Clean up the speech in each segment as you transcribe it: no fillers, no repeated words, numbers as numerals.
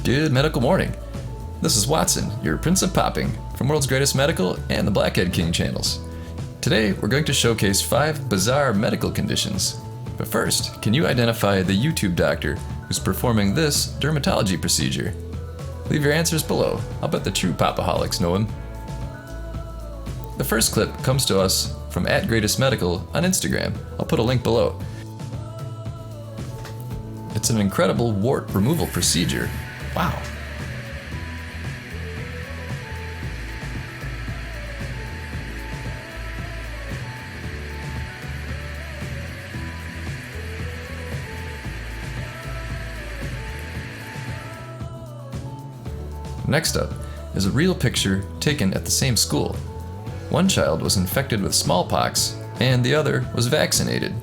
Good medical morning. This is Watson, your Prince of Popping, from World's Greatest Medical and the Blackhead King channels. Today, we're going to showcase 5 bizarre medical conditions. But first, can you identify the YouTube doctor who's performing this dermatology procedure? Leave your answers below. I'll bet the true popaholics know him. The first clip comes to us from @GreatestMedical on Instagram. I'll put a link below. It's an incredible wart removal procedure. Wow. Next up is a real picture taken at the same school. One child was infected with smallpox and the other was vaccinated.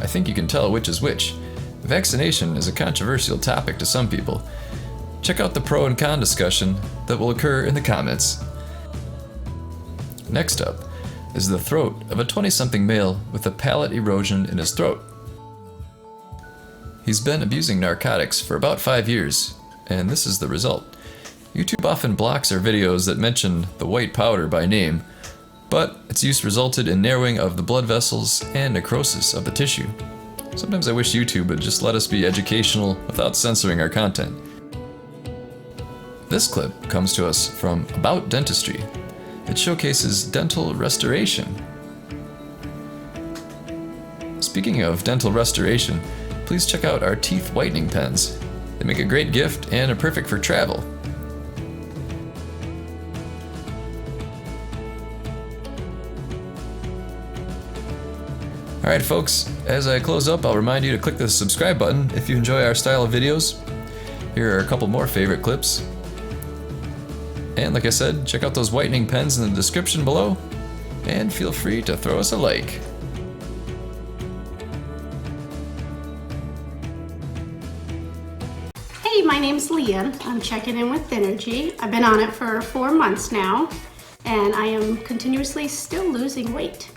I think you can tell which is which. Vaccination is a controversial topic to some people. Check out the pro and con discussion that will occur in the comments. Next up is the throat of a 20-something male with a palate erosion in his throat. He's been abusing narcotics for about 5 years, and this is the result. YouTube often blocks our videos that mention the white powder by name, but its use resulted in narrowing of the blood vessels and necrosis of the tissue. Sometimes I wish YouTube would just let us be educational without censoring our content. This clip comes to us from About Dentistry. It showcases dental restoration. Speaking of dental restoration, please check out our teeth whitening pens. They make a great gift and are perfect for travel. Alright folks, as I close up, I'll remind you to click the subscribe button if you enjoy our style of videos. Here are a couple more favorite clips. And like I said, check out those whitening pens in the description below, and feel free to throw us a like. Hey, my name's Leah. I'm checking in with Thynergy. I've been on it for 4 months now, and I am continuously still losing weight.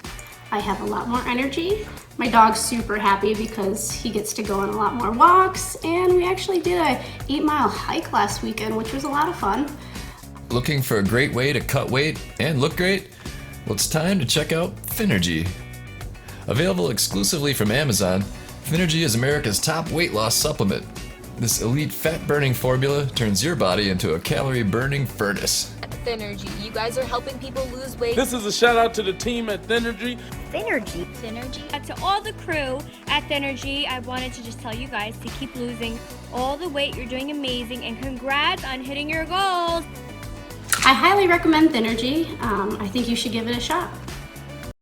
I have a lot more energy. My dog's super happy because he gets to go on a lot more walks, and we actually did a 8-mile hike last weekend, which was a lot of fun. Looking for a great way to cut weight and look great? Well, it's time to check out Thynergy. Available exclusively from Amazon, Thynergy is America's top weight loss supplement. This elite fat-burning formula turns your body into a calorie-burning furnace. Thynergy, you guys are helping people lose weight. This is a shout out to the team at Thynergy. Thynergy. To all the crew at Thynergy, I wanted to just tell you guys to keep losing all the weight. You're doing amazing, and congrats on hitting your goals. I highly recommend Thynergy. I think you should give it a shot.